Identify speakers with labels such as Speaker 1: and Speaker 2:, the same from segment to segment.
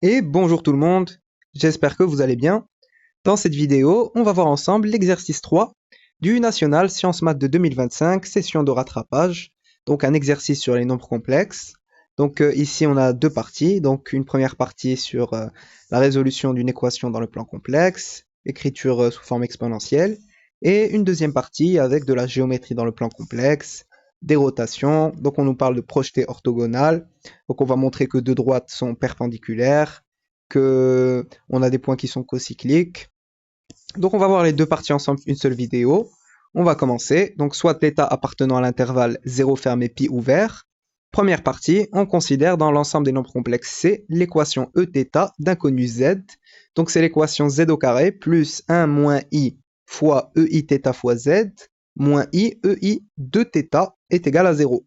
Speaker 1: Et bonjour tout le monde, j'espère que vous allez bien. Dans cette vidéo, on va voir ensemble l'exercice 3 du National Sciences Maths de 2025, session de rattrapage, donc un exercice sur les nombres complexes. Donc ici on a deux parties, donc une première partie sur la résolution d'une équation dans le plan complexe, écriture sous forme exponentielle, et une deuxième partie avec de la géométrie dans le plan complexe, des rotations, donc on nous parle de projeté orthogonal, donc on va montrer que deux droites sont perpendiculaires, que on a des points qui sont cocycliques. Donc on va voir les deux parties ensemble une seule vidéo. On va commencer. Donc soit θ appartenant à l'intervalle 0 fermé pi ouvert. Première partie, on considère dans l'ensemble des nombres complexes C l'équation Eθ d'inconnu Z. Donc c'est l'équation Z au carré plus 1 moins I fois EIθ fois Z moins I EI de θ est égal à 0.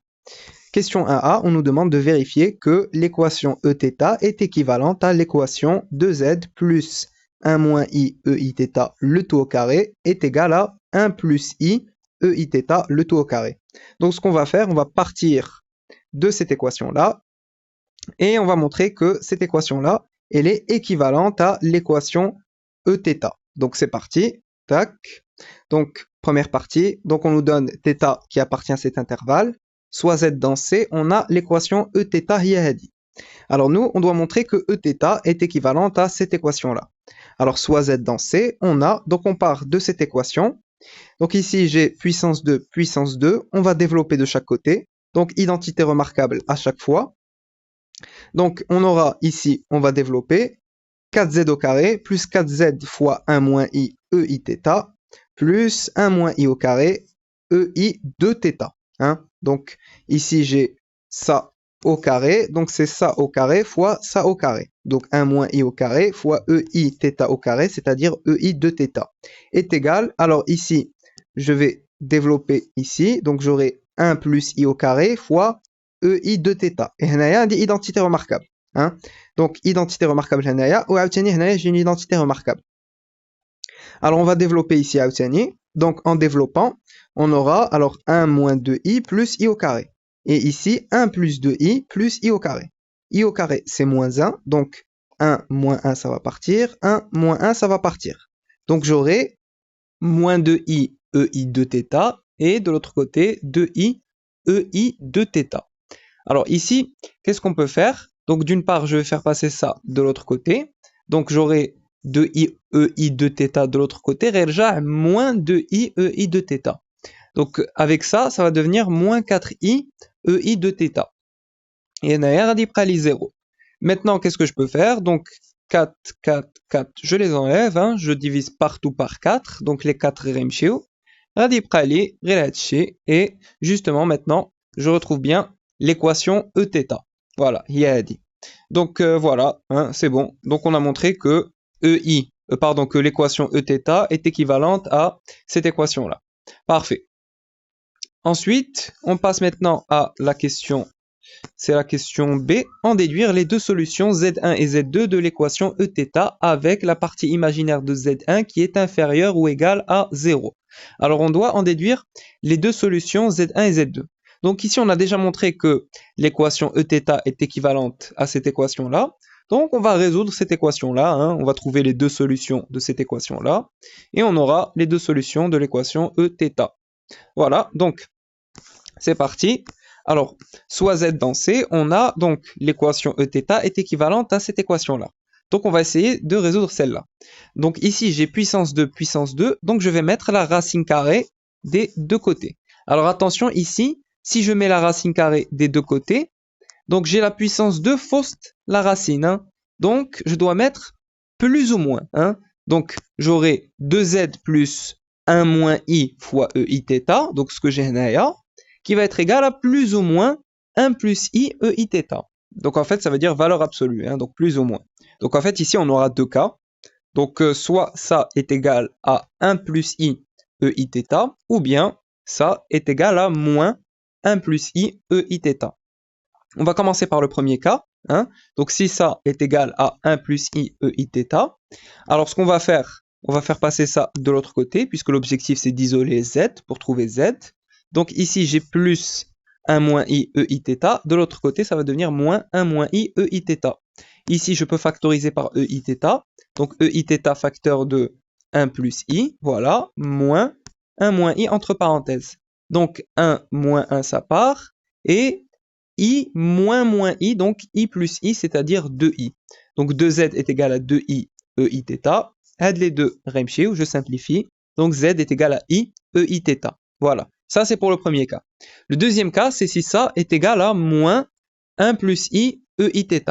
Speaker 1: Question 1a, on nous demande de vérifier que l'équation Eθ est équivalente à l'équation 2z plus 1 moins i Eiθ le tout au carré est égal à 1 plus i Eiθ le tout au carré. Donc ce qu'on va faire, on va partir de cette équation-là et on va montrer que cette équation-là, elle est équivalente à l'équation Eθ. Donc c'est parti, tac. Donc première partie, donc on nous donne θ qui appartient à cet intervalle, soit z dans C, on a l'équation Eθ هي هذه. Alors nous, on doit montrer que Eθ est équivalente à cette équation-là. Alors soit z dans C, on a, donc on part de cette équation. Donc ici j'ai puissance 2, on va développer de chaque côté. Donc identité remarquable à chaque fois. Donc on aura ici, on va développer 4z au carré plus 4z fois 1 moins i Eiθ plus 1 moins i au carré EI de θ. Hein? Donc ici j'ai ça au carré, donc c'est ça au carré fois ça au carré. Donc 1 moins i au carré fois EIθ au carré, c'est-à-dire EI de θ, est égal, alors ici, je vais développer ici, donc j'aurai 1 plus i au carré fois EI de θ. Et هنايا عندي identité remarquable. Hein? Donc identité remarquable هنايا, وعاوتاني هنايا j'ai une identité remarquable. Alors on va développer ici عاوتاني. Donc en développant, on aura alors 1 moins 2i plus i au carré. Et ici 1 plus 2i plus i au carré. I au carré c'est moins 1, donc 1 moins 1 ça va partir, 1 moins 1 ça va partir. Donc j'aurai moins 2i ei de θ et de l'autre côté 2i ei de θ. Alors ici, qu'est-ce qu'on peut faire? Donc d'une part, je vais faire passer ça de l'autre côté. Donc j'aurai 2i ei de θ de l'autre côté, رجع moins 2i ei de θ. Donc avec ça, ça va devenir moins 4i ei de θ. Et هنايا غادي يبقى لي 0. Maintenant, qu'est-ce que je peux faire? Donc 4, 4, 4, je les enlève, hein, je divise partout par 4, donc les 4 غيمشيو. غادي يبقى لي غير هادشي, et justement maintenant, je retrouve bien l'équation Eθ. Voilà, هي هادي. Donc voilà, hein, c'est bon. Donc on a montré que que l'équation Eθ est équivalente à cette équation-là. Parfait. Ensuite, on passe maintenant à la question, c'est la question B, en déduire les deux solutions Z1 et Z2 de l'équation Eθ avec la partie imaginaire de Z1 qui est inférieure ou égale à 0. Alors on doit en déduire les deux solutions Z1 et Z2. Donc ici on a déjà montré que l'équation Eθ est équivalente à cette équation-là. Donc on va résoudre cette équation-là, hein. On va trouver les deux solutions de cette équation-là, et on aura les deux solutions de l'équation Eθ. Voilà, donc c'est parti. Alors, soit z dans C, on a donc l'équation Eθ est équivalente à cette équation-là. Donc on va essayer de résoudre celle-là. Donc ici j'ai puissance 2, donc je vais mettre la racine carrée des deux côtés. Alors attention ici, si je mets la racine carrée des deux côtés, donc j'ai la puissance 2 fausse la racine. Hein. Donc je dois mettre plus ou moins. Hein. Donc j'aurai 2z plus 1 moins i fois Eiθ, donc ce que j'ai là, qui va être égal à plus ou moins 1 plus i Eiθ. Donc en fait ça veut dire valeur absolue, hein, donc plus ou moins. Donc en fait ici on aura deux cas. Donc soit ça est égal à 1 plus i Eiθ, ou bien ça est égal à moins 1 plus i Eiθ. On va commencer par le premier cas. Hein. Donc si ça est égal à 1 plus i Eiθ, alors ce qu'on va faire, on va faire passer ça de l'autre côté, puisque l'objectif c'est d'isoler z pour trouver z. Donc ici j'ai plus 1 moins i Eiθ, de l'autre côté ça va devenir moins 1 moins i Eiθ. Ici, je peux factoriser par EIθ. Donc, EIθ facteur de 1 plus I, voilà, moins 1 moins I entre parenthèses. Donc, 1 moins 1, ça part. Et I moins I, donc I plus I, c'est-à-dire 2I. Donc, 2Z est égal à 2I EIθ. Aide les deux, remchiou, je simplifie. Donc, Z est égal à I EIθ. Voilà. Ça, c'est pour le premier cas. Le deuxième cas, c'est si ça est égal à moins 1 plus I EIθ.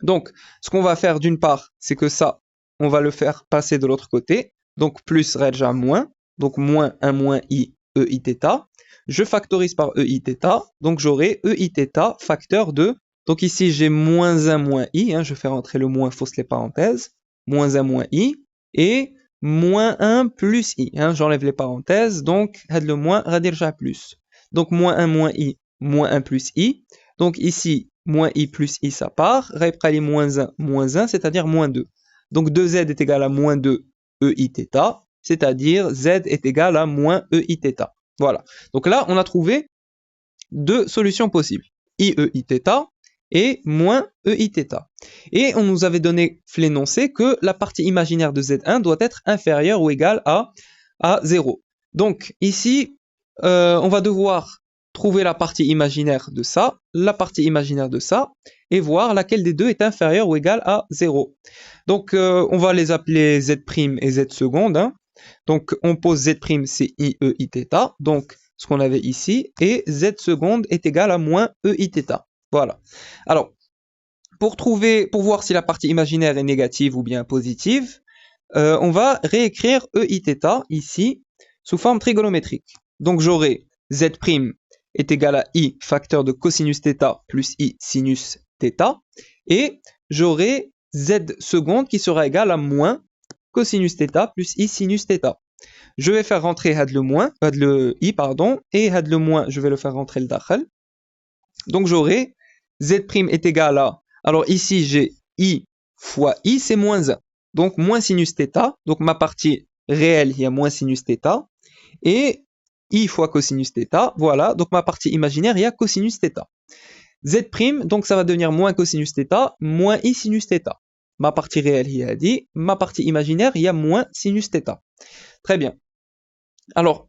Speaker 1: Donc, ce qu'on va faire d'une part, c'est que ça, on va le faire passer de l'autre côté. Donc, plus redja moins. Donc, moins 1 moins I EIθ. Je factorise par EIθ. Donc, j'aurai EIθ facteur de... Donc, ici, j'ai moins 1 moins I. Je fais rentrer le moins, fausse les parenthèses. Moins 1 moins I. Et moins 1 plus I. J'enlève les parenthèses. Donc, le moins, radirja plus. Donc, moins 1 moins I, moins 1 plus I. Donc, ici, moins I plus I, ça part. Réprali moins 1, c'est-à-dire moins 2. Donc, 2Z est égal à moins 2 EIθ, c'est-à-dire Z est égal à moins EIθ. Voilà. Donc là, on a trouvé deux solutions possibles. IEIθ et moins EIθ. Et on nous avait donné l'énoncé que la partie imaginaire de Z1 doit être inférieure ou égale à 0. Donc, ici, on va devoir trouver la partie imaginaire de ça, la partie imaginaire de ça, et voir laquelle des deux est inférieure ou égale à 0. Donc, on va les appeler Z' et Z seconde. Donc, on pose Z', c'est IEIθ, donc ce qu'on avait ici, et Z seconde est égal à moins EIθ. Voilà. Alors, pour voir si la partie imaginaire est négative ou bien positive, on va réécrire EIθ ici sous forme trigonométrique. Donc, j'aurai Z' est égal à I facteur de cosinus θ plus I sinus θ, et j'aurai Z seconde qui sera égal à moins cosinus θ plus I sinus θ. Je vais faire rentrer le I, et le moins, je vais le faire rentrer le dakhal. Donc j'aurai Z' est égal à, alors ici j'ai I fois I, c'est moins 1. Donc moins sinus θ, donc ma partie réelle, il y a moins sinus θ, et I fois cosinus θ, voilà, donc ma partie imaginaire, il y a cosinus θ. Z', donc ça va devenir moins cosinus θ, moins I sinus θ. Ma partie réelle, il y a dit, ma partie imaginaire, il y a moins sinus θ. Très bien. Alors,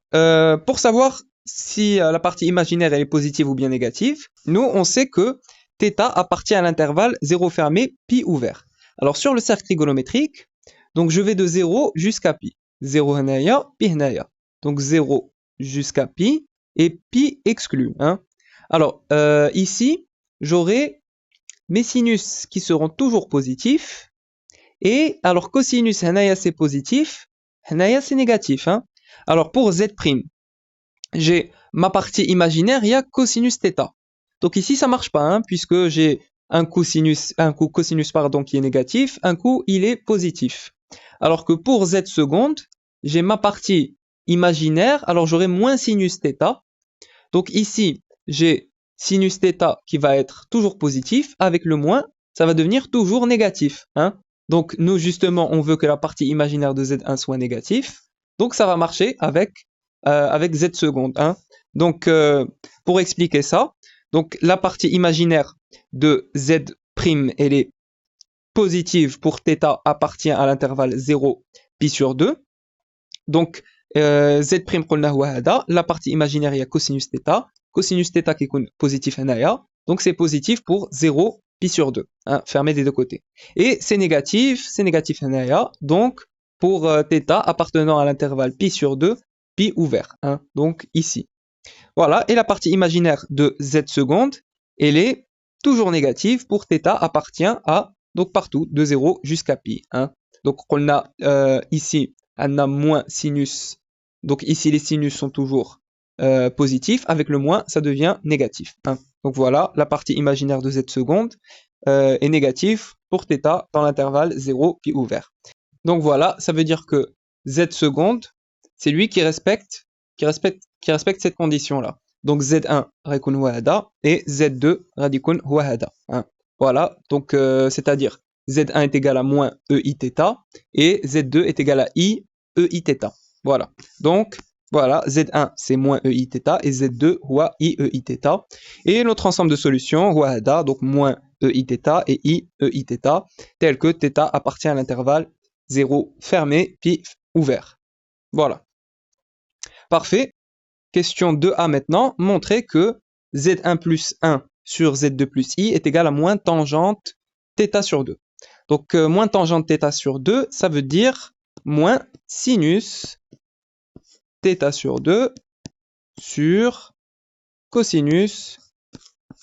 Speaker 1: pour savoir si la partie imaginaire elle est positive ou bien négative, nous, on sait que θ appartient à l'intervalle 0 fermé, pi ouvert. Alors, sur le cercle trigonométrique, donc je vais de 0 jusqu'à pi. 0 hanaya, pi hanaya. Donc 0 jusqu'à pi, et pi exclu. Alors, ici, j'aurai mes sinus qui seront toujours positifs, et alors cosinus hanaya c'est positif, hanaya c'est négatif. Alors pour Z', j'ai ma partie imaginaire, il y a cosinus θ. Donc ici ça marche pas, puisque j'ai un coup cosinus qui est négatif, un coup il est positif. Alors que pour Z seconde, j'ai ma partie imaginaire, alors j'aurai moins sinus θ. Donc ici, j'ai sinus θ qui va être toujours positif, avec le moins, ça va devenir toujours négatif. Donc nous justement, on veut que la partie imaginaire de Z1 soit négative. Donc ça va marcher avec Z seconde. Donc pour expliquer ça, donc la partie imaginaire de Z', elle est positive pour θ appartient à l'intervalle 0 pi sur 2. Donc Z' la partie imaginaire il y a cosinus θ. Cosinus θ qui est positif hanaya. Donc c'est positif pour 0 pi sur 2, fermé des deux côtés. Et c'est négatif hanaya. Donc pour θ appartenant à l'intervalle pi sur 2, pi ouvert. Donc ici. Voilà, et la partie imaginaire de Z seconde, elle est toujours négative pour θ appartient à, donc partout, de 0 jusqu'à pi. Donc on a ici, on a moins sinus, donc ici les sinus sont toujours positifs, avec le moins, ça devient négatif. Donc voilà, la partie imaginaire de Z seconde est négative pour θ dans l'intervalle 0 pi ouvert. Donc voilà, ça veut dire que Z seconde, c'est lui qui respecte cette condition-là. Donc Z1 radikun huwa hada et Z2 radikun huwa hada. Voilà, donc c'est-à-dire Z1 est égal à moins EIθ et Z2 est égal à I EIθ. Voilà, donc voilà, Z1 c'est moins EIθ et Z2 huwa I EIθ. Et notre ensemble de solutions, huwa hada, donc moins EIθ et I EIθ, tel que θ appartient à l'intervalle 0 fermé puis ouvert. Voilà. Parfait. Question 2a maintenant. Montrer que Z1 plus 1 sur Z2 plus I est égal à moins tangente θ sur 2. Donc, moins tangente θ sur 2, ça veut dire moins sinus θ sur 2 sur cosinus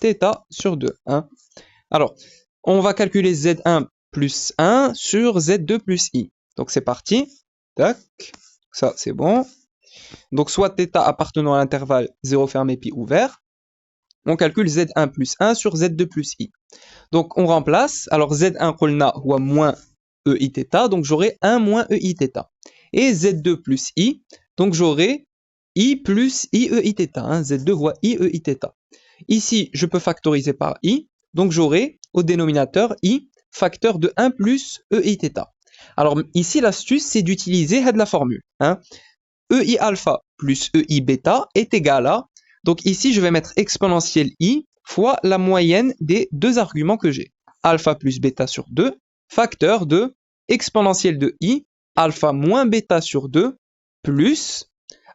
Speaker 1: θ sur 2. Hein. Alors, on va calculer Z1 plus 1 sur Z2 plus I. Donc, c'est parti. Tac. Ça, c'est bon. Donc, soit θ appartenant à l'intervalle 0 fermé puis ouvert. On calcule Z1 plus 1 sur Z2 plus I. Donc, on remplace. Alors, Z1 qulna huwa moins EIθ. Donc, j'aurai 1 moins EIθ. Et Z2 plus I. Donc, j'aurai I plus IEIθ. Hein. Z2 huwa IEIθ. Ici, je peux factoriser par I. Donc, j'aurai au dénominateur I facteur de 1 plus EIθ. Alors, ici, l'astuce, c'est d'utiliser la formule. Hein. EI alpha plus EI bêta est égal à... Donc ici, je vais mettre exponentielle I fois la moyenne des deux arguments que j'ai. Alpha plus bêta sur 2, facteur de exponentielle de I, alpha moins bêta sur 2, plus...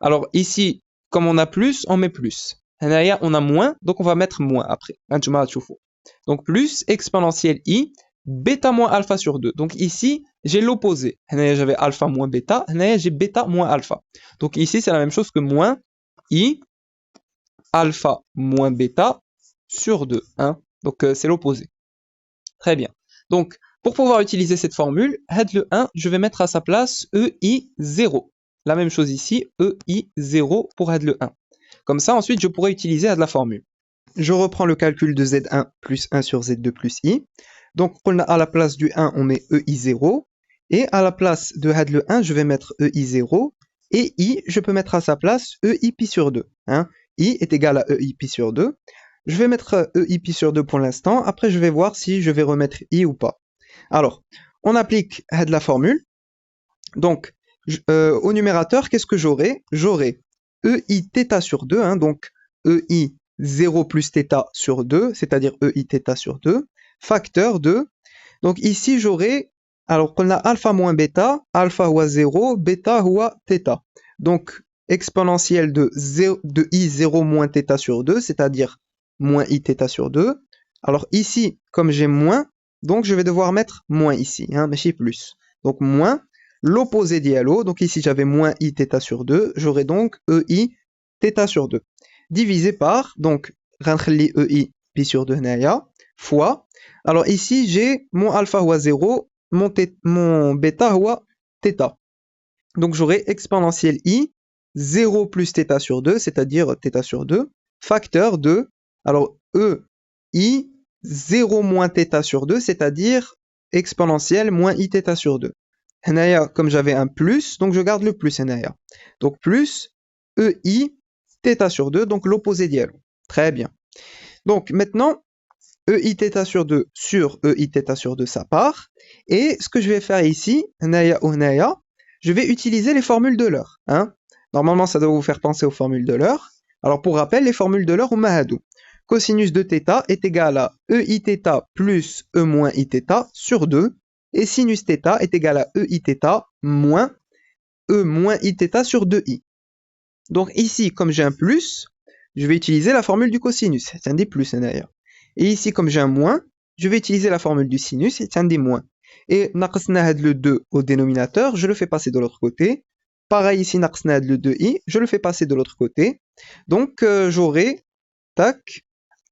Speaker 1: Alors ici, comme on a plus, on met plus. On a moins, donc on va mettre moins après. Donc plus exponentielle I, bêta moins alpha sur 2. Donc ici, j'ai l'opposé. J'avais alpha moins bêta, j'ai bêta moins alpha. Donc ici, c'est la même chose que moins I alpha moins bêta sur 2. Hein. Donc c'est l'opposé. Très bien. Donc, pour pouvoir utiliser cette formule, le 1, je vais mettre à sa place EI0. La même chose ici, EI0 pour le 1. Comme ça, ensuite, je pourrais utiliser la formule. Je reprends le calcul de Z1 plus 1 sur Z2 plus I. Donc, à la place du 1, on met EI0. Et à la place de le 1, je vais mettre EI0. Et I, je peux mettre à sa place EI pi sur 2. Hein. I est égal à EI pi sur 2. Je vais mettre EI pi sur 2 pour l'instant. Après, je vais voir si je vais remettre I ou pas. Alors, on applique la formule. Donc, au numérateur, qu'est-ce que j'aurai? J'aurai EIθ sur 2. Hein, donc, EI 0 plus θ sur 2, c'est-à-dire EIθ sur 2, facteur de... Donc ici, j'aurai... Alors, on a alpha moins bêta, alpha ou 0, bêta ou θ. Donc, exponentielle de I0 moins θ sur 2, c'est-à-dire moins Iθ sur 2. Alors ici, comme j'ai moins, donc je vais devoir mettre moins ici, hein, mais chez plus. Donc moins, l'opposé d'ILO, donc ici j'avais moins Iθ sur 2, j'aurai donc EI θ sur 2. Divisé par, donc, renkhli EI pi sur 2 naya, fois. Alors ici, j'ai mon alpha ou 0, mon bêta ou θ. Donc j'aurai exponentielle I, 0 plus θ sur 2, c'est-à-dire θ sur 2, facteur de, alors EI, 0 moins θ sur 2, c'est-à-dire exponentielle moins Iθ sur 2. Naya, comme j'avais un plus, donc je garde le plus naya. Donc plus EI θ sur 2, donc l'opposé d'ILO. Très bien. Donc maintenant, EIθ sur 2 sur EIθ sur 2, ça part. Et ce que je vais faire ici, naya ou naya, je vais utiliser les formules de l'heure. Hein. Normalement, ça doit vous faire penser aux formules de l'heure. Alors pour rappel, les formules de l'heure ou mahadou. Cosinus de θ est égal à EIθ plus E moins Iθ sur 2. Et sinus θ est égal à EIθ moins E moins Iθ sur 2i. Donc ici, comme j'ai un plus, je vais utiliser la formule du cosinus. C'est un des plus d'ailleurs. Et ici, comme j'ai un moins, je vais utiliser la formule du sinus. C'est un des moins. Et naqsna le 2 au dénominateur, je le fais passer de l'autre côté. Pareil ici, naqsna le 2i, je le fais passer de l'autre côté. Donc j'aurai, tac,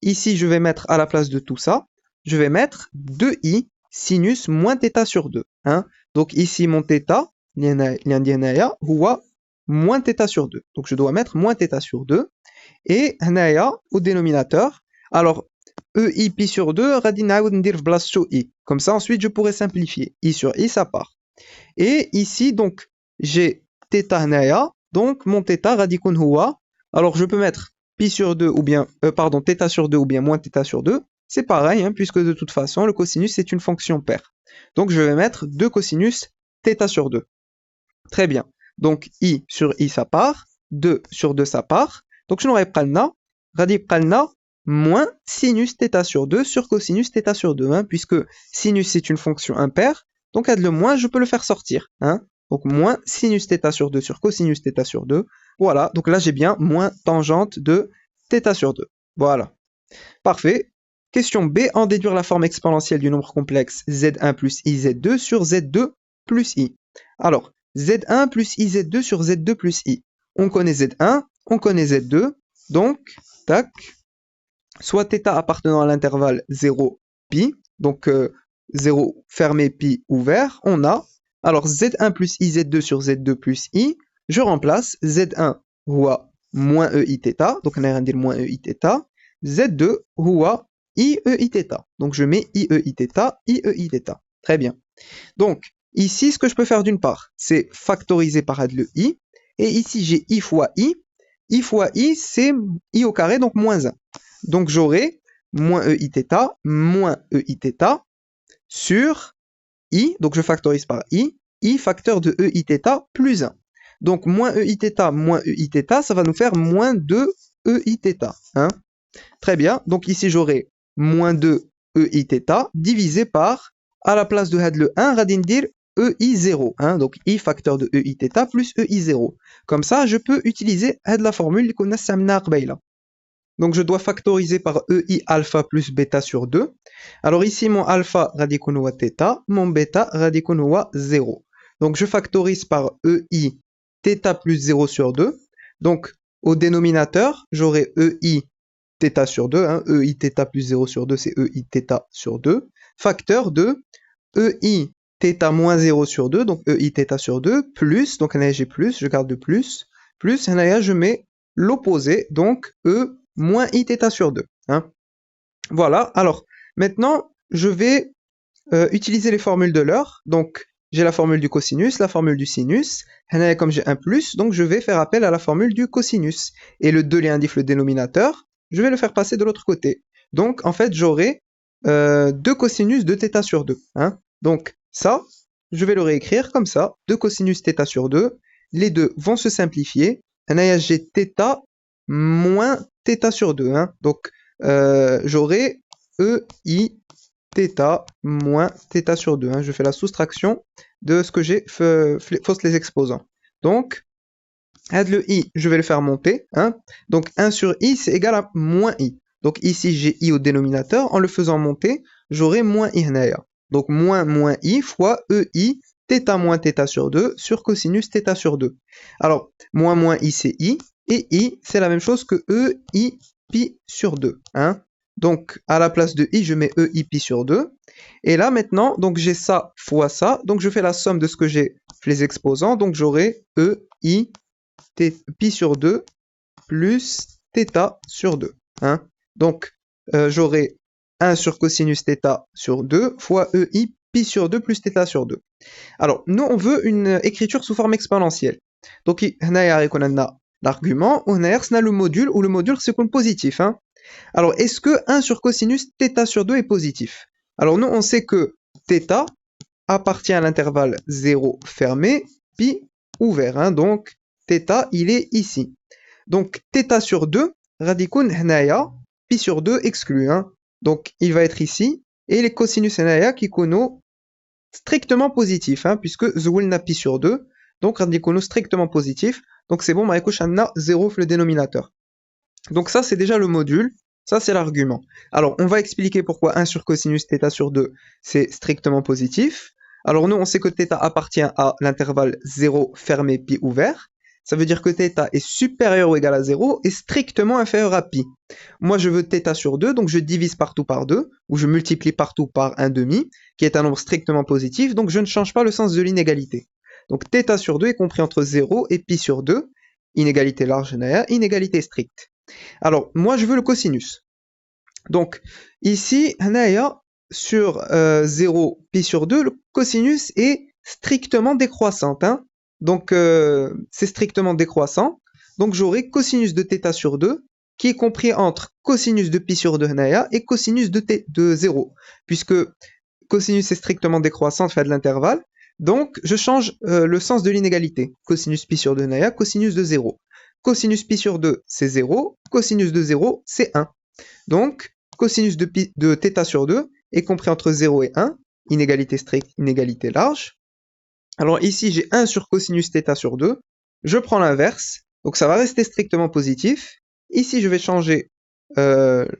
Speaker 1: ici je vais mettre à la place de tout ça, je vais mettre 2i sinus moins θ sur 2. Hein. Donc ici mon θ, l'yandianaya, huwa moins θ sur 2. Donc je dois mettre moins θ sur 2. Et hanaya au dénominateur. Alors EI pi sur 2, I. Comme ça ensuite je pourrais simplifier. I sur I ça part. Et ici donc j'ai θ hanaya. Donc mon θ radicun huwa. Alors je peux mettre pi sur 2 ou bien θ sur 2 ou bien moins θ sur 2. C'est pareil hein, puisque de toute façon le cosinus c'est une fonction paire. Donc je vais mettre 2 cosinus θ sur 2. Très bien. Donc I sur I ça part, 2 sur 2 ça part. Donc je n'aurai pas le na, radi qalna moins sinus θ sur 2 sur cosinus θ sur 2, hein, puisque sinus c'est une fonction impaire, donc avec le moins, je peux le faire sortir. Hein. Donc moins sinus θ sur 2 sur cosinus θ sur 2. Voilà, donc là j'ai bien moins tangente de θ sur 2. Voilà. Parfait. Question B, en déduire la forme exponentielle du nombre complexe z1 plus iz2 sur z2 plus i. Alors, z1 plus iz2 sur z2 plus i. On connaît z1, on connaît z2, donc, tac, soit θ appartenant à l'intervalle 0, pi, donc 0 fermé, pi ouvert, on a, alors z1 plus iz2 sur z2 plus i, je remplace z1 هو moins eiθ, donc on a dire moins eiθ, z2 هو ieiθ, donc je mets ieiθ. Très bien. Donc, ici, ce que je peux faire d'une part, c'est factoriser par le i, et ici j'ai i fois i c'est i au carré, donc moins 1. Donc j'aurai moins eiθ sur i, donc je factorise par i facteur de eiθ plus 1. Donc moins eiθ, ça va nous faire moins 2 eiθ. Hein. Très bien, donc ici j'aurai moins 2 eiθ divisé par, à la place de le 1, radin dire ei0, hein, donc i facteur de eiθ plus ei0. Comme ça, je peux utiliser la formule qu'on a samna qbayla. Donc je dois factoriser par ei alpha plus bêta sur 2. Alors ici, mon alpha radicon wa θ, mon bêta radicon wa 0. Donc je factorise par ei θ plus 0 sur 2. Donc au dénominateur, j'aurai ei θ sur 2, hein, ei θ plus 0 sur 2, c'est ei θ sur 2, facteur de ei θ moins 0 sur 2, donc ei θ sur 2, plus, donc là j'ai plus, je garde le plus, là je mets l'opposé, donc e moins i θ sur 2. Hein. Voilà, alors maintenant je vais utiliser les formules de l'heure, donc j'ai la formule du cosinus, la formule du sinus, comme j'ai un plus, donc je vais faire appel à la formule du cosinus, et le 2 l'indique le dénominateur, je vais le faire passer de l'autre côté. Donc, en fait, j'aurai 2 cosinus de θ sur 2. Hein. Donc, ça, je vais le réécrire comme ça. 2 cosinus θ sur 2. Les deux vont se simplifier. J'ai θ moins θ sur 2. Hein. Donc, j'aurai ei θ moins θ sur 2. Hein. Je fais la soustraction de ce que j'ai fausse les exposants. Donc, le i, je vais le faire monter. Hein. Donc 1 sur i, c'est égal à moins i. Donc ici, j'ai i au dénominateur. En le faisant monter, j'aurai moins i. Donc moins i fois ei θ moins θ sur 2 sur cosinus θ sur 2. Alors, moins i, c'est i. Et i, c'est la même chose que ei pi sur 2. Hein. Donc, à la place de i, je mets ei pi sur 2. Et là, maintenant, donc j'ai ça fois ça. Donc, je fais la somme de ce que j'ai les exposants. Donc, j'aurai ei pi sur 2 plus θ sur 2. Hein. Donc, j'aurai 1 sur cosinus θ sur 2 fois ei pi sur 2 plus θ sur 2. Alors, nous, on veut une écriture sous forme exponentielle. Donc, on a l'argument, on a le module, ou le module, c'est comme positif. Hein. Alors, est-ce que 1 sur cosinus θ sur 2 est positif? Alors, nous, on sait que θ appartient à l'intervalle 0 fermé, pi ouvert. Hein. Donc, θ, il est ici. Donc, θ sur 2, radicun hnaya, pi sur 2 exclu. Hein. Donc, il va être ici. Et les cosinus hnaya qui connaissent strictement positif, hein, puisque zwulna pi sur 2. Donc, radicun strictement positif. Donc, c'est bon, maïkouch anna 0 le dénominateur. Donc, ça, c'est déjà le module. Ça, c'est l'argument. Alors, on va expliquer pourquoi 1 sur cosinus θ sur 2, c'est strictement positif. Alors, nous, on sait que θ appartient à l'intervalle 0 fermé pi ouvert. Ça veut dire que θ est supérieur ou égal à 0 et strictement inférieur à pi. Moi, je veux θ sur 2, donc je divise partout par 2, ou je multiplie partout par 1/2, qui est un nombre strictement positif, donc je ne change pas le sens de l'inégalité. Donc θ sur 2 est compris entre 0 et pi sur 2, inégalité large, inégalité stricte. Alors, moi, je veux le cosinus. Donc, ici, sur 0, pi sur 2, le cosinus est strictement décroissant. Hein. Donc, c'est strictement décroissant. Donc, j'aurai cosinus de θ sur 2, qui est compris entre cosinus de pi sur 2 et cosinus de 0. Puisque cosinus est strictement décroissant, fait de l'intervalle. Donc, je change le sens de l'inégalité. Cosinus pi sur 2 cosinus de 0. Cosinus pi sur 2, c'est 0. Cosinus de 0, c'est 1. Donc, cosinus de θ sur 2 est compris entre 0 et 1, inégalité stricte, inégalité large. Alors ici, j'ai 1 sur cosinus θ sur 2. Je prends l'inverse, donc ça va rester strictement positif. Ici, je vais changer l'ordre,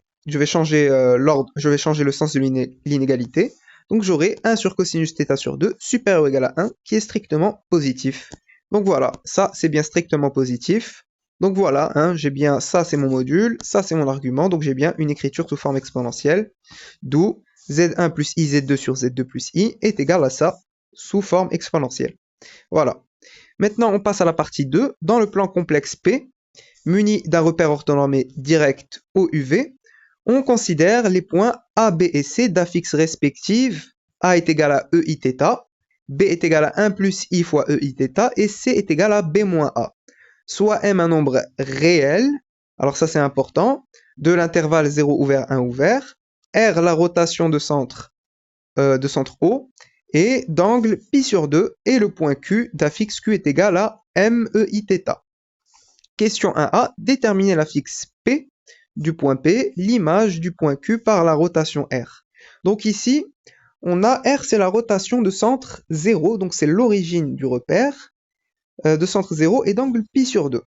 Speaker 1: je vais changer le sens de l'inégalité. Donc j'aurai 1 sur cosinus θ sur 2 supérieur ou égal à 1 qui est strictement positif. Donc voilà, ça c'est bien strictement positif. Donc voilà, hein, j'ai bien, ça c'est mon module, ça c'est mon argument, donc j'ai bien une écriture sous forme exponentielle, d'où z1 plus i z2 sur z2 plus i est égal à ça, sous forme exponentielle. Voilà. Maintenant, on passe à la partie 2. Dans le plan complexe P, muni d'un repère orthonormé direct OUV, on considère les points A, B et C d'affixes respectives. A est égal à EIθ, B est égal à 1 plus I fois EIθ et C est égal à B moins A. Soit M un nombre réel, alors ça c'est important, de l'intervalle 0 ouvert 1 ouvert, R la rotation de centre O, et d'angle pi sur 2 et le point Q d'affixe Q est égal à MEIθ. Question 1a, déterminer l'affixe P du point P, l'image du point Q par la rotation R. Donc ici, on a R, c'est la rotation de centre 0, donc c'est l'origine du repère de centre 0 et d'angle pi sur 2.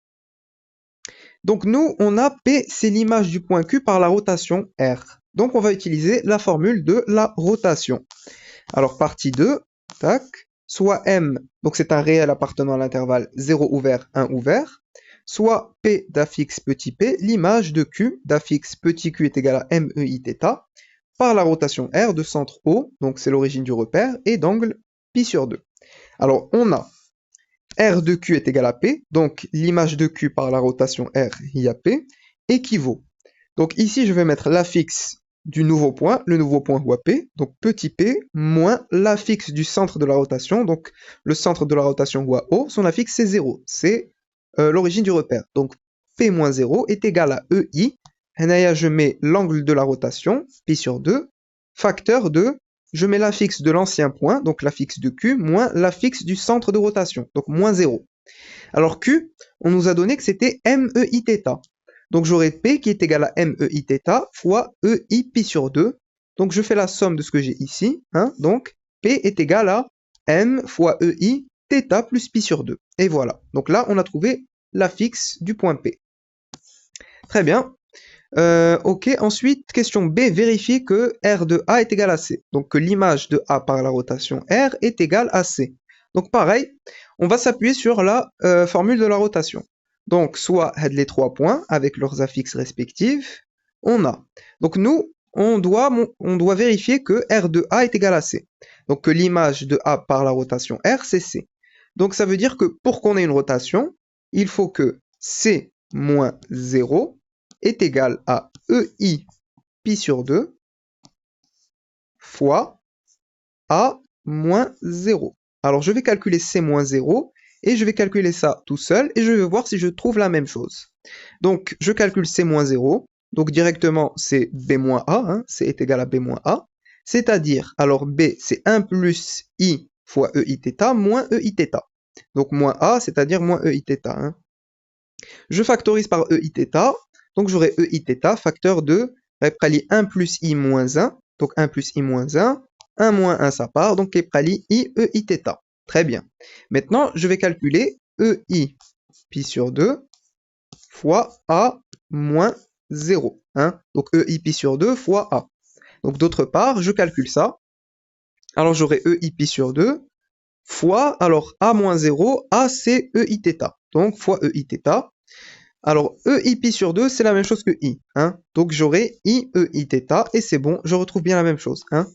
Speaker 1: Donc nous, on a P, c'est l'image du point Q par la rotation R. Donc on va utiliser la formule de la rotation. Alors partie 2, tac, soit M, donc c'est un réel appartenant à l'intervalle 0 ouvert, 1 ouvert, soit P d'affixe petit p, l'image de Q d'affixe petit q est égal à MEIθ, par la rotation R de centre O, donc c'est l'origine du repère, et d'angle pi sur 2. Alors on a R de Q est égal à P, donc l'image de Q par la rotation R, il y a P, équivaut. Donc ici je vais mettre l'affixe du nouveau point, le nouveau point voit P, donc petit p, moins l'affixe du centre de la rotation, donc le centre de la rotation voit O, son affixe c'est 0, c'est l'origine du repère. Donc P moins 0 est égal à EI, et je mets l'angle de la rotation, pi sur 2, facteur de, je mets l'affixe de l'ancien point, donc l'affixe de Q, moins l'affixe du centre de rotation, donc moins 0. Alors Q, on nous a donné que c'était MEIθ. Donc j'aurai P qui est égal à MEIθ fois EI pi sur 2. Donc je fais la somme de ce que j'ai ici. Hein, donc P est égal à M fois EI θ plus pi sur 2. Et voilà. Donc là, on a trouvé l'affixe du point P. Très bien. Ok, ensuite, question B, vérifier que R de A est égal à C. Donc que l'image de A par la rotation R est égale à C. Donc pareil, on va s'appuyer sur la formule de la rotation. Donc soit les 3 points avec leurs affixes respectifs, on a. Donc nous, on doit vérifier que R de A est égal à C. Donc que l'image de A par la rotation R, c'est C. Donc ça veut dire que pour qu'on ait une rotation, il faut que C moins 0 est égal à EI pi sur 2 fois A moins 0. Alors je vais calculer C moins 0 et je vais calculer ça tout seul et je vais voir si je trouve la même chose. Donc je calcule C moins 0, donc directement c'est B moins A, hein, C est égal à B moins A, c'est-à-dire, alors B c'est 1 plus I fois EIθ moins EIθ. Donc moins A, c'est-à-dire moins EIθ. Hein. Je factorise par EIθ, donc j'aurai EIθ, facteur de 1 plus I moins 1, donc 1 plus I moins 1, 1 moins 1 ça part, donc I EIθ. Très bien. Maintenant, je vais calculer EI pi sur 2 fois A moins 0. Hein, donc EI pi sur 2 fois A. Donc d'autre part, je calcule ça. Alors j'aurai EI pi sur 2 fois, alors A moins 0, A c'est EIθ. Donc fois EIθ. Alors, EI pi sur 2, c'est la même chose que I. Hein? Donc, j'aurai I, EIθ, et c'est bon, je retrouve bien la même chose. Hein?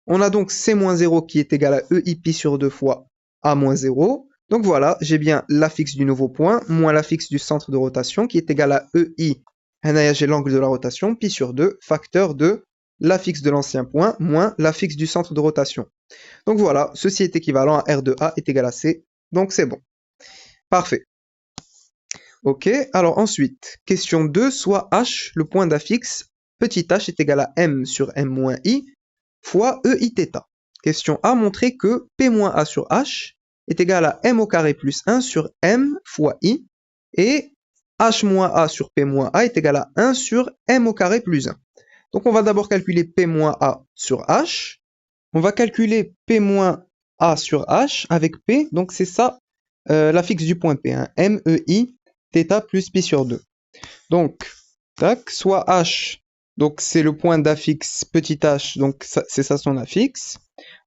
Speaker 1: On a donc C moins 0 qui est égal à EI pi sur 2 fois A moins 0. Donc voilà, j'ai bien l'affixe du nouveau point, moins l'affixe du centre de rotation, qui est égal à EI, j'ai l'angle de la rotation, pi sur 2, facteur de l'affixe de l'ancien point, moins l'affixe du centre de rotation. Donc voilà, ceci est équivalent à R de A est égal à C, donc c'est bon. Parfait. Ok, alors ensuite, question 2, soit h, le point d'affixe, petit h est égal à m sur m moins i, fois EIθ. Question A, montrer que p moins a sur h est égal à m au carré plus 1 sur m fois i, et h moins a sur p moins a est égal à 1 sur m au carré plus 1. Donc on va d'abord calculer P moins A sur H. On va calculer P moins A sur H avec P, donc c'est ça l'affixe du point P, hein, MEI θ plus pi sur 2. Donc, tac, soit H, donc c'est le point d'affixe petit h, donc c'est ça son affixe.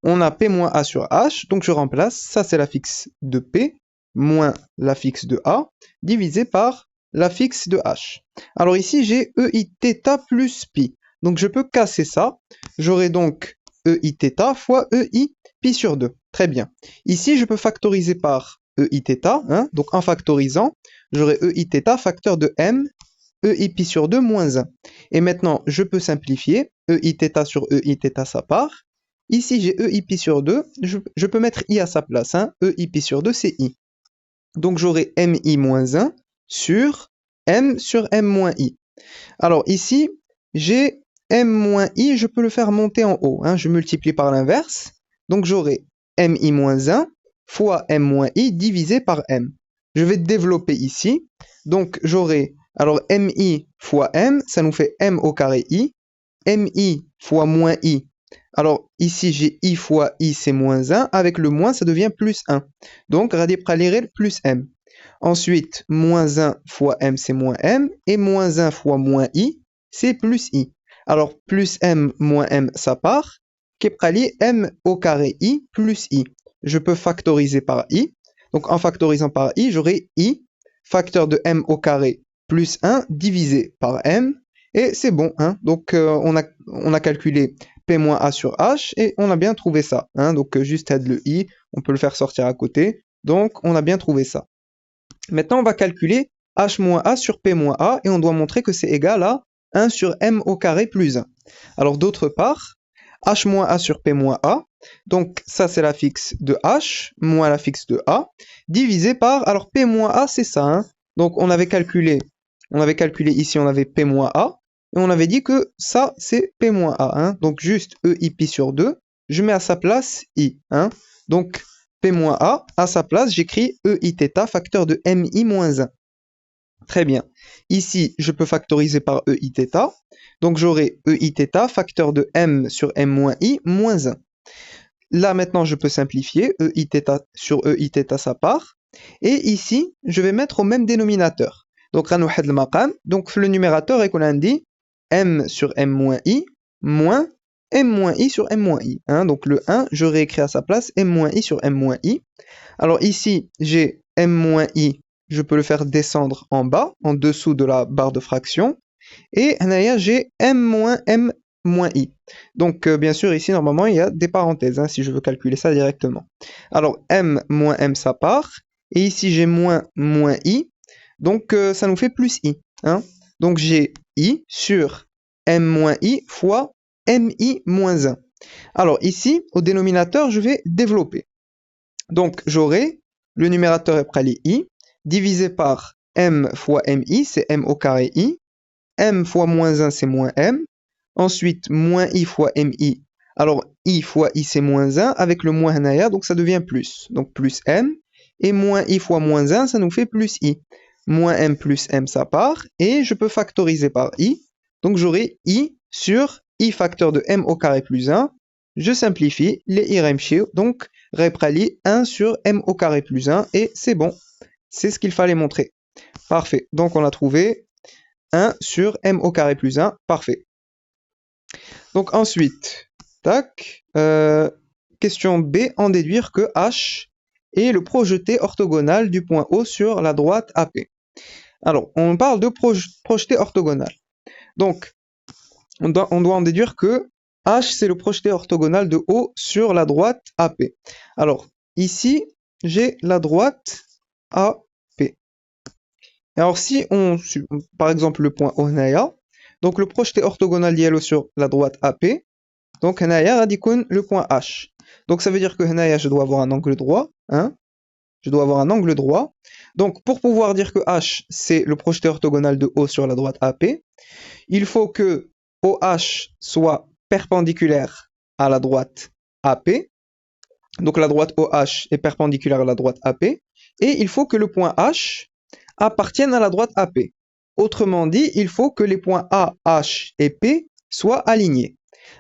Speaker 1: On a P moins A sur H, donc je remplace, ça c'est l'affixe de P, moins l'affixe de A, divisé par l'affixe de H. Alors ici j'ai EI θ plus pi, donc je peux casser ça, j'aurai donc EI θ fois EI pi sur 2, très bien. Ici je peux factoriser par EI θ, hein, donc en factorisant, j'aurai EI θ facteur de m, EI pi sur 2 moins 1. Et maintenant je peux simplifier, EI θ sur EI θ ça part. Ici, j'ai EI pi sur 2, je peux mettre I à sa place, hein. EI pi sur 2, c'est I. Donc, j'aurai MI moins 1 sur M moins I. Alors, ici, j'ai M moins I, je peux le faire monter en haut, hein. Je multiplie par l'inverse. Donc, j'aurai MI moins 1 fois M moins I divisé par M. Je vais développer ici. Donc, j'aurai, alors, MI fois M, ça nous fait M au carré I. MI fois moins I. Alors, ici, j'ai I fois I, c'est moins 1. Avec le moins, ça devient plus 1. Donc, radi pralirel plus M. Ensuite, moins 1 fois M, c'est moins M. Et moins 1 fois moins I, c'est plus I. Alors, plus M moins M, ça part. Keprali M au carré I plus I. Je peux factoriser par I. Donc, en factorisant par I, j'aurai I, facteur de M au carré plus 1 divisé par M. Et c'est bon, hein. Donc, on a calculé P moins A sur H et on a bien trouvé ça, hein. Donc, juste aide le I, on peut le faire sortir à côté. Donc, on a bien trouvé ça. Maintenant, on va calculer H moins A sur P moins A et on doit montrer que c'est égal à 1 sur M au carré plus 1. Alors, d'autre part, H moins A sur P moins A, donc ça c'est l'affixe de H moins l'affixe de A, divisé par, alors P moins A c'est ça, hein. Donc on avait calculé ici, on avait P moins A, et on avait dit que ça c'est P moins A, hein. Donc juste EI pi sur 2, je mets à sa place I, hein. Donc P moins A, à sa place j'écris EI θ facteur de MI moins 1. Très bien. Ici, je peux factoriser par EI θ. Donc, j'aurai EI θ facteur de M sur M moins I moins 1. Là, maintenant, je peux simplifier. EI θ sur EI θ, ça part. Et ici, je vais mettre au même dénominateur. Donc, donc le numérateur est qu'on a dit M sur M moins I moins M moins I sur M moins I. Hein, donc, le 1, je réécris à sa place M moins I sur M moins I. Alors, ici, j'ai M moins I. Je peux le faire descendre en bas, en dessous de la barre de fraction. Et là, j'ai M moins M moins I. Donc, bien sûr, ici, normalement, il y a des parenthèses, hein, si je veux calculer ça directement. Alors, M moins M, ça part. Et ici, j'ai moins I. Donc, ça nous fait plus I. Hein. Donc, j'ai I sur M moins I fois MI moins 1. Alors, ici, au dénominateur, je vais développer. Donc, j'aurai, le numérateur est prêt I, divisé par M fois MI, c'est M au carré I. M fois moins 1, c'est moins M. Ensuite, moins I fois MI. Alors, I fois I, c'est moins 1. Avec le moins hanaya, donc ça devient plus. Donc, plus M. Et moins I fois moins 1, ça nous fait plus I. Moins M plus M, ça part. Et je peux factoriser par I. Donc, j'aurai I sur I facteur de M au carré plus 1. Je simplifie les I remchio. Donc, reprali 1 sur M au carré plus 1. Et c'est bon. C'est ce qu'il fallait montrer. Parfait. Donc, on a trouvé 1 sur M au carré plus 1. Parfait. Donc ensuite, tac, question B, en déduire que H est le projeté orthogonal du point O sur la droite AP. Alors, on parle de projeté orthogonal. Donc, on doit en déduire que H, c'est le projeté orthogonal de O sur la droite AP. Alors, ici, j'ai la droite AP. Alors, si on, par exemple, le point O Naya, donc le projeté orthogonal d'Yellow sur la droite AP, donc Naya radicone le point H. Donc, ça veut dire que Naya, je dois avoir un angle droit, hein, je dois avoir un angle droit. Donc, pour pouvoir dire que H, c'est le projeté orthogonal de O sur la droite AP, il faut que OH soit perpendiculaire à la droite AP. Donc, la droite OH est perpendiculaire à la droite AP. Et il faut que le point H appartiennent à la droite AP. Autrement dit, il faut que les points A, H et P soient alignés.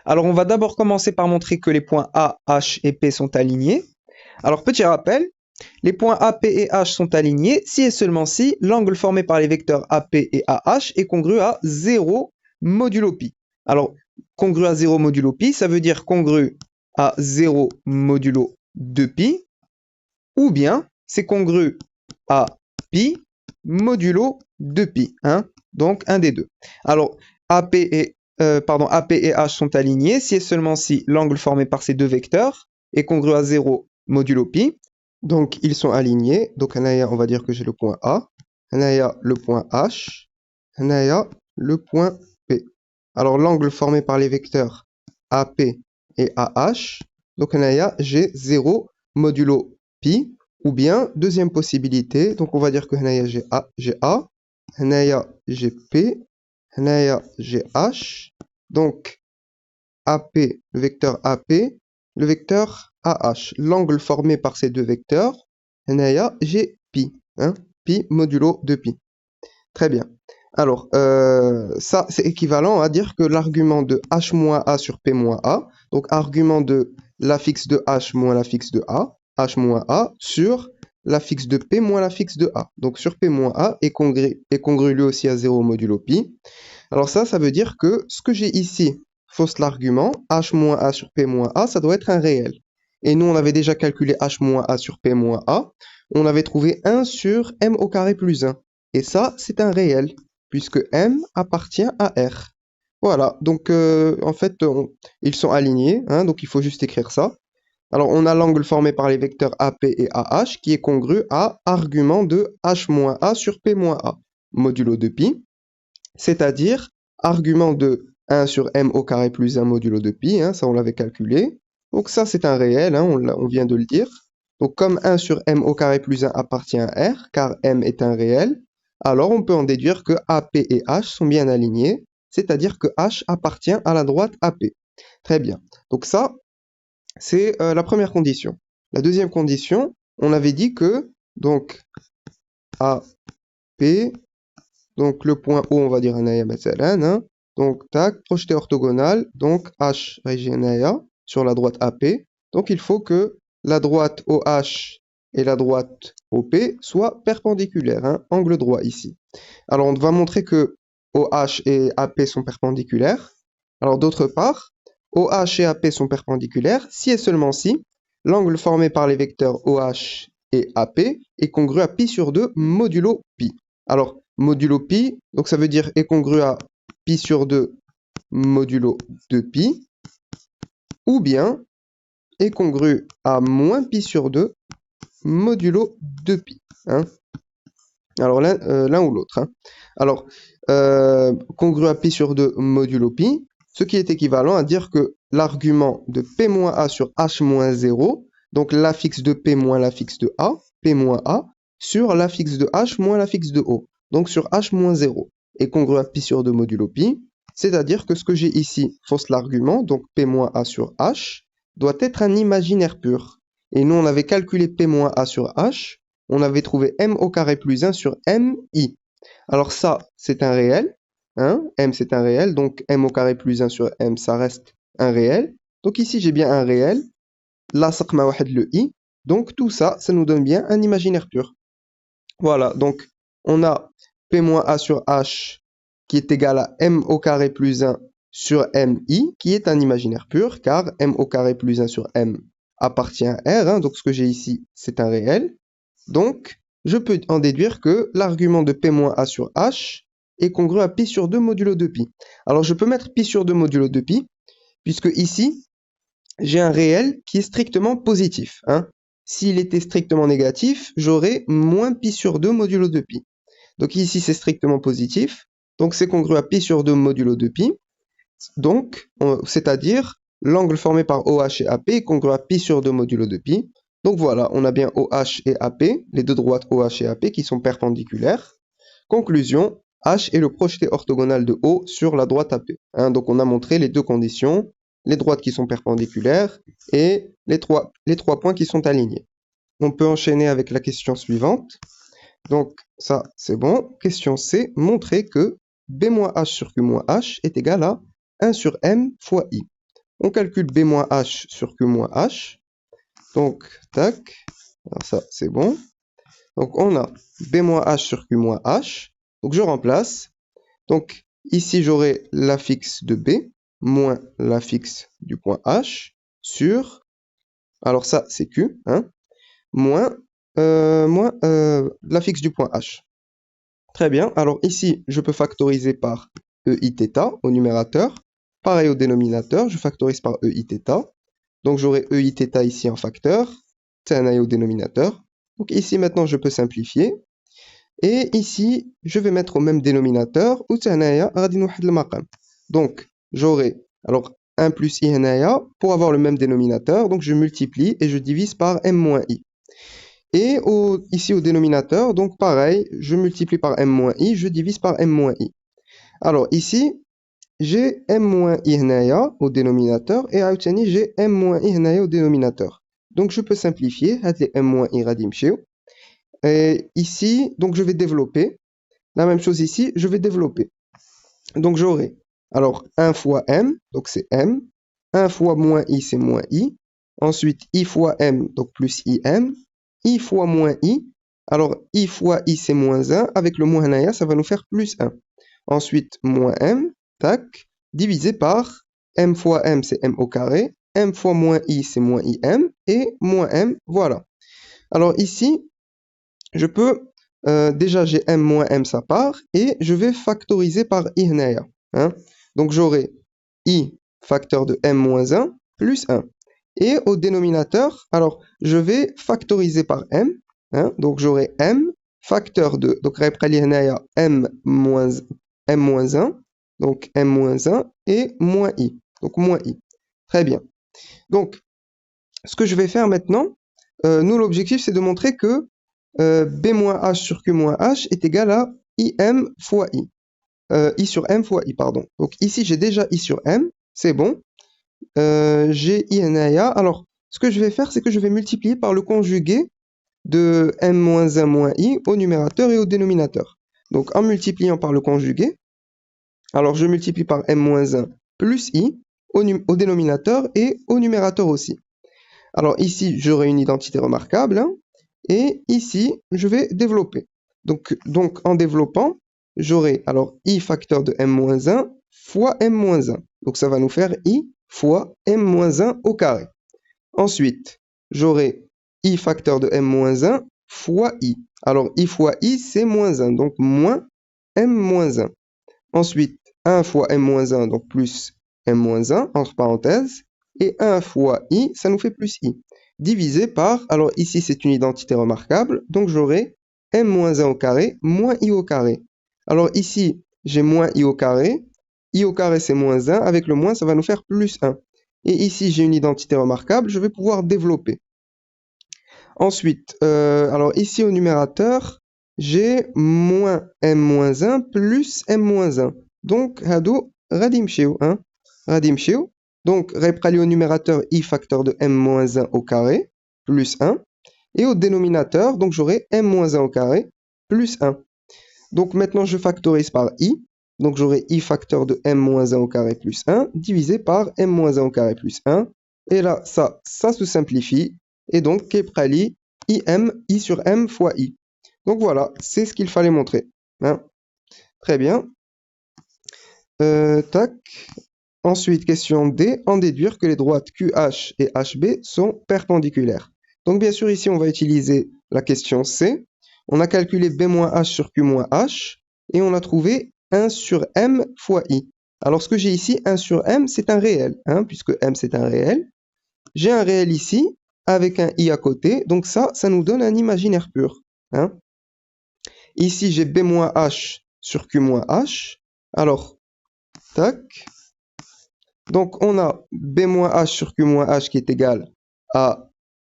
Speaker 1: Alors on va d'abord commencer par montrer que les points A, H et P sont alignés. Alors petit rappel, les points AP et H sont alignés si et seulement si l'angle formé par les vecteurs AP et AH est congru à 0 modulo pi. Alors, congru à 0 modulo pi, ça veut dire congru à 0 modulo 2pi, ou bien c'est congru à pi modulo 2pi, hein? Donc un des deux. Alors, AP et H sont alignés si et seulement si l'angle formé par ces deux vecteurs est congru à 0 modulo pi. Donc, ils sont alignés. Donc, on va dire que j'ai le point A, le point H, le point P. Alors, l'angle formé par les vecteurs AP et AH, donc j'ai 0 modulo pi, ou bien, deuxième possibilité, donc on va dire que j'ai A, j'ai P, j'ai H, donc AP, le vecteur AP, le vecteur AH. L'angle formé par ces deux vecteurs, j'ai pi, hein, pi modulo 2pi. Très bien. Alors, ça, c'est équivalent à dire que l'argument de h moins a sur p moins a, donc argument de l'affixe de h moins l'affixe de a, h moins a, sur l'affixe de p moins l'affixe de a. Donc, sur p moins a est congru lui aussi à 0 modulo pi. Alors ça veut dire que ce que j'ai ici, fausse l'argument, h moins a sur p moins a, ça doit être un réel. Et nous, on avait déjà calculé h moins a sur p moins a. On avait trouvé 1 sur m au carré plus 1. Et ça, c'est un réel, puisque m appartient à R. Voilà, donc en fait, ils sont alignés, hein, donc il faut juste écrire ça. Alors, on a l'angle formé par les vecteurs AP et AH qui est congru à argument de h moins a sur p moins a, modulo de pi, c'est-à-dire argument de 1 sur m au carré plus 1 modulo de pi, hein, ça on l'avait calculé. Donc ça, c'est un réel, hein, on vient de le dire. Donc comme 1 sur m au carré plus 1 appartient à R, car m est un réel, alors on peut en déduire que AP et H sont bien alignés, c'est-à-dire que H appartient à la droite AP. Très bien. Donc ça, c'est la première condition. La deuxième condition, on avait dit que donc AP, donc le point O, on va dire un مثلا, hein, donc tac, projeté orthogonal, donc H régionaya sur la droite AP. Donc il faut que la droite OH et la droite OP soient perpendiculaires, hein, angle droit ici. Alors on va montrer que OH et AP sont perpendiculaires. Alors d'autre part, OH et AP sont perpendiculaires si et seulement si l'angle formé par les vecteurs OH et AP est congru à pi sur 2 modulo pi. Alors modulo pi, donc ça veut dire est congru à pi sur 2 modulo 2pi, ou bien est congru à moins pi sur 2 modulo 2pi. Hein. Alors l'un ou l'autre. Hein. Alors, congru à pi sur 2 modulo pi, ce qui est équivalent à dire que l'argument de p moins a sur h moins 0, donc l'affixe de p moins l'affixe de a, p moins a, sur l'affixe de h moins l'affixe de o, donc sur h moins 0, est congru à pi sur 2 modulo pi, c'est-à-dire que ce que j'ai ici fausse l'argument, donc p moins a sur h, doit être un imaginaire pur. Et nous, on avait calculé p moins a sur h, on avait trouvé m au carré plus 1 sur mi. Alors ça, c'est un réel, hein, m c'est un réel, donc m au carré plus 1 sur m, ça reste un réel. Donc ici, j'ai bien un réel, là, ça le i, donc tout ça, ça nous donne bien un imaginaire pur. Voilà, donc on a p moins a sur h qui est égal à m au carré plus 1 sur mi, qui est un imaginaire pur, car m au carré plus 1 sur m appartient à R, hein, donc ce que j'ai ici, c'est un réel. Donc, je peux en déduire que l'argument de p moins a sur h est congru à pi sur 2 modulo 2pi. Alors, je peux mettre pi sur 2 modulo 2pi, puisque ici, j'ai un réel qui est strictement positif. Hein. S'il était strictement négatif, j'aurais moins pi sur 2 modulo 2pi. Donc ici, c'est strictement positif. Donc c'est congru à pi sur 2 modulo 2pi. Donc, c'est-à-dire, l'angle formé par OH et AP est congru à pi sur 2 modulo 2pi. Donc voilà, on a bien OH et AP, les deux droites OH et AP qui sont perpendiculaires. Conclusion, H est le projeté orthogonal de O sur la droite AP. Hein, donc on a montré les deux conditions, les droites qui sont perpendiculaires et les trois points qui sont alignés. On peut enchaîner avec la question suivante. Donc ça, c'est bon. Question C, montrer que B moins H sur Q moins H est égal à
Speaker 2: 1 sur m fois i. On calcule b moins h sur q moins h. Donc, tac, alors ça c'est bon. Donc on a b moins h sur q moins h. Donc je remplace. Donc ici j'aurai l'affixe de b moins l'affixe du point h sur, alors ça c'est q, hein, moins, l'affixe du point h. Très bien, alors ici je peux factoriser par eiθ au numérateur. Pareil au dénominateur, je factorise par eiθ. Donc j'aurai eiθ ici en facteur, tanaï au dénominateur. Donc ici maintenant je peux simplifier. Et ici, je vais mettre au même dénominateur, ou تهنايا غادي نوحد المقام. Donc, j'aurai alors 1 plus i هنايا pour avoir le même dénominateur. Donc, je multiplie et je divise par m moins i. Et ici au dénominateur, donc pareil, je multiplie par m moins i, je divise par m moins i. Alors ici, j'ai m moins i هنايا au dénominateur et عاوتاني j'ai m moins i هنايا au dénominateur. Donc, je peux simplifier. هاد les m moins i غادي يمشيو. Et ici, donc je vais développer. La même chose ici, je vais développer. Donc j'aurai, alors 1 fois m, donc c'est m. 1 fois moins i, c'est moins i. Ensuite, i fois m, donc plus im. I fois moins i. Alors, i fois i, c'est moins 1. Avec le moins naya, ça va nous faire plus 1. Ensuite, moins m, tac, divisé par m fois m, c'est m au carré. M fois moins i, c'est moins im. Et moins m, voilà. Alors ici, je peux, déjà j'ai m moins m, ça part, et je vais factoriser par i هنايا, hein. Donc j'aurai i facteur de m moins 1 plus 1. Et au dénominateur, alors je vais factoriser par m, hein. Donc j'aurai m facteur de, donc غيبقى لي هنايا m moins 1, donc m moins 1 et moins i, donc moins i. Très bien. Donc ce que je vais faire maintenant, nous l'objectif c'est de montrer que b moins h sur q moins h est égal à im fois i. I sur m fois i, pardon. Donc ici, j'ai déjà i sur m, c'est bon. J'ai i naya. Alors, ce que je vais faire, c'est que je vais multiplier par le conjugué de m moins 1 moins i au numérateur et au dénominateur. Donc, en multipliant par le conjugué, alors je multiplie par m moins 1 plus i au dénominateur et au numérateur aussi. Alors ici, j'aurai une identité remarquable, hein. Et ici, je vais développer. Donc en développant, j'aurai alors i facteur de m-1 fois m-1. Donc ça va nous faire i fois m-1 au carré. Ensuite, j'aurai i facteur de m-1 fois i. Alors i fois i, c'est moins 1, donc moins m-1. Ensuite, 1 fois m-1, donc plus m-1, entre parenthèses. Et 1 fois i, ça nous fait plus i. Divisé par, alors ici c'est une identité remarquable, donc j'aurai m-1 au carré moins i au carré. Alors ici, j'ai moins i au carré c'est moins 1, avec le moins ça va nous faire plus 1. Et ici j'ai une identité remarquable, je vais pouvoir développer. Ensuite, alors ici au numérateur, j'ai moins m-1 plus m-1. Donc, hado غادي يمشيو, hein, غادي يمشيو. Donc, غيبقى لي au numérateur i facteur de m-1 au carré, plus 1. Et au dénominateur, donc j'aurai m-1 au carré, plus 1. Donc maintenant, je factorise par i. Donc j'aurai i facteur de m-1 au carré plus 1, divisé par m-1 au carré plus 1. Et là, ça se simplifie. Et donc, qu'ayبقى لي i sur m fois i. Donc voilà, c'est ce qu'il fallait montrer, hein. Très bien. Tac. Ensuite, question D, en déduire que les droites QH et HB sont perpendiculaires. Donc bien sûr, ici, on va utiliser la question C. On a calculé B moins H sur Q moins H et on a trouvé 1 sur M fois I. Alors ce que j'ai ici, 1 sur M, c'est un réel, hein, puisque M c'est un réel. J'ai un réel ici avec un I à côté, donc ça nous donne un imaginaire pur, hein. Ici, j'ai B moins H sur Q moins H. Alors, tac. Donc, on a B moins H sur Q moins H qui est égal à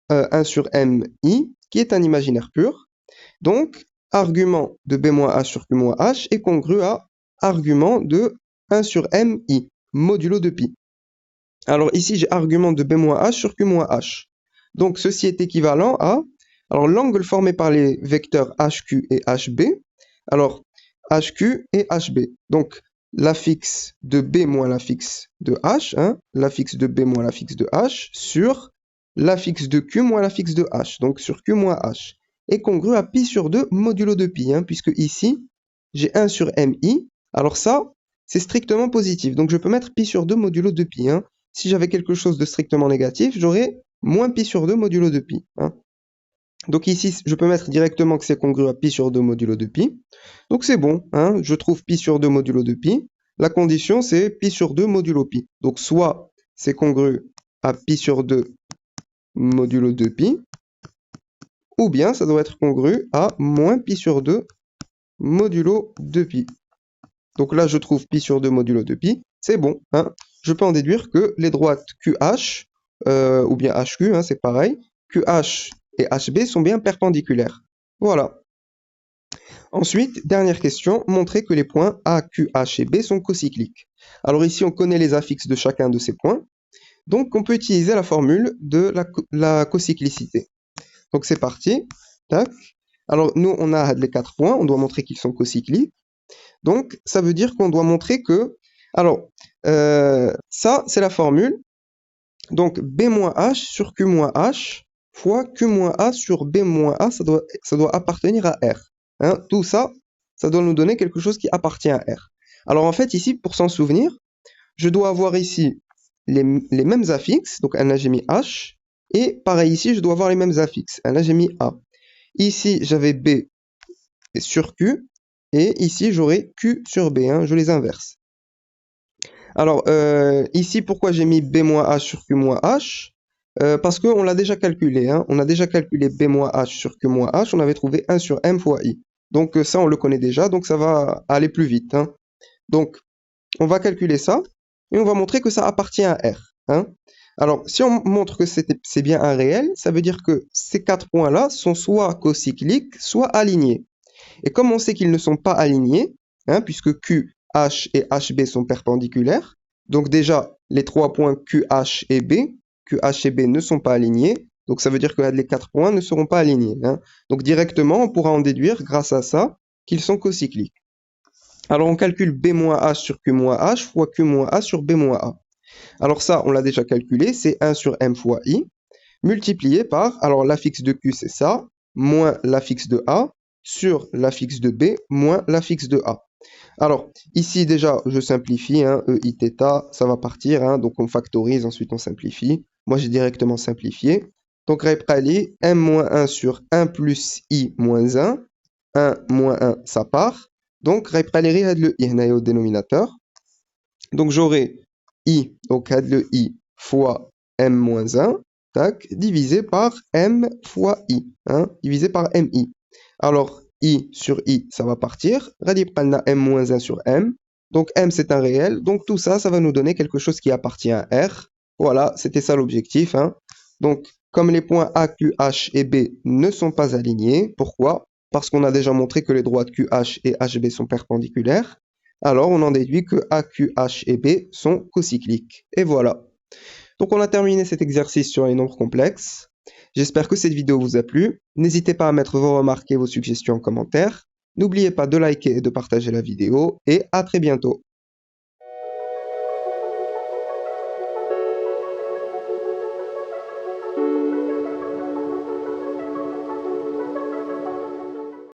Speaker 2: 1 sur MI, qui est un imaginaire pur. Donc, argument de B moins H sur Q moins H est congru à argument de 1 sur MI, modulo de pi. Alors, ici, j'ai argument de B moins H sur Q moins H. Donc, ceci est équivalent à, alors, l'angle formé par les vecteurs HQ et HB. Alors, HQ et HB. Donc, l'affixe de B moins l'affixe de H, hein, l'affixe de B moins l'affixe de H, sur l'affixe de Q moins l'affixe de H, donc sur Q moins H, est congru à pi sur 2 modulo de pi, hein, puisque ici, j'ai 1 sur mi, alors ça, c'est strictement positif, donc je peux mettre pi sur 2 modulo de pi, hein. Si j'avais quelque chose de strictement négatif, j'aurais moins pi sur 2 modulo de pi, hein. Donc ici, je peux mettre directement que c'est congru à pi sur 2 modulo de pi. Donc c'est bon, hein, je trouve pi sur 2 modulo de pi. La condition, c'est pi sur 2 modulo pi. Donc soit c'est congru à pi sur 2 modulo de pi, ou bien ça doit être congru à moins pi sur 2 modulo de pi. Donc là, je trouve pi sur 2 modulo de pi, c'est bon, hein. Je peux en déduire que les droites QH, ou bien HQ, hein, c'est pareil, QH et HB sont bien perpendiculaires. Voilà. Ensuite, dernière question, montrer que les points A, Q, H et B sont cocycliques. Alors ici, on connaît les affixes de chacun de ces points, donc on peut utiliser la formule de la cocyclicité. Donc c'est parti, tac. Alors nous, on a les 4 points, on doit montrer qu'ils sont cocycliques. Donc ça veut dire qu'on doit montrer que... Alors, ça, c'est la formule. Donc B-H sur Q-H fois Q-A sur B-A, ça doit appartenir à R. Hein, tout ça, ça doit nous donner quelque chose qui appartient à R. Alors en fait, ici, pour s'en souvenir, je dois avoir ici les mêmes affixes, donc là j'ai mis H, et pareil ici, je dois avoir les mêmes affixes, là j'ai mis A. Ici, j'avais B sur Q, et ici, j'aurai Q sur B, hein, je les inverse. Alors, ici, pourquoi j'ai mis B-H sur Q-H? Parce qu'on l'a déjà calculé, hein. On a déjà calculé B-H sur Q-H, on avait trouvé 1 sur M fois I. Donc ça, on le connaît déjà, donc ça va aller plus vite, hein. Donc, on va calculer ça, et on va montrer que ça appartient à R, hein. Alors, si on montre que c'est bien un réel, ça veut dire que ces 4 points-là sont soit cocycliques, soit alignés. Et comme on sait qu'ils ne sont pas alignés, hein, puisque Q, H et HB sont perpendiculaires, donc déjà, les 3 points QH et B, QH et B ne sont pas alignés, donc ça veut dire que les 4 points ne seront pas alignés, hein. Donc directement, on pourra en déduire, grâce à ça, qu'ils sont cocycliques. Alors on calcule B-H sur Q-H fois Q-A sur B-A. Alors ça, on l'a déjà calculé, c'est 1 sur M fois I, multiplié par, alors l'affixe de Q c'est ça, moins l'affixe de A, sur l'affixe de B, moins l'affixe de A. Alors, ici déjà, je simplifie, hein, EIθ, ça va partir, hein, donc on factorise, ensuite on simplifie. Moi, j'ai directement simplifié. Donc, reprali, M moins 1 sur 1 plus I moins 1, 1 moins 1, ça part. Donc, reprali, le I au dénominateur. Donc, j'aurai I, donc le I fois M moins 1, tac, divisé par M fois I, hein, divisé par MI. Alors, I sur I, ça va partir. Radi pralna M-1 sur M. Donc, M, c'est un réel. Donc, tout ça, ça va nous donner quelque chose qui appartient à R. Voilà, c'était ça l'objectif, hein. Donc, comme les points A, Q, H et B ne sont pas alignés, pourquoi? Parce qu'on a déjà montré que les droites QH et HB sont perpendiculaires. Alors, on en déduit que A, Q, H et B sont cocycliques. Et voilà. Donc, on a terminé cet exercice sur les nombres complexes. J'espère que cette vidéo vous a plu. N'hésitez pas à mettre vos remarques et vos suggestions en commentaire. N'oubliez pas de liker et de partager la vidéo. Et à très bientôt.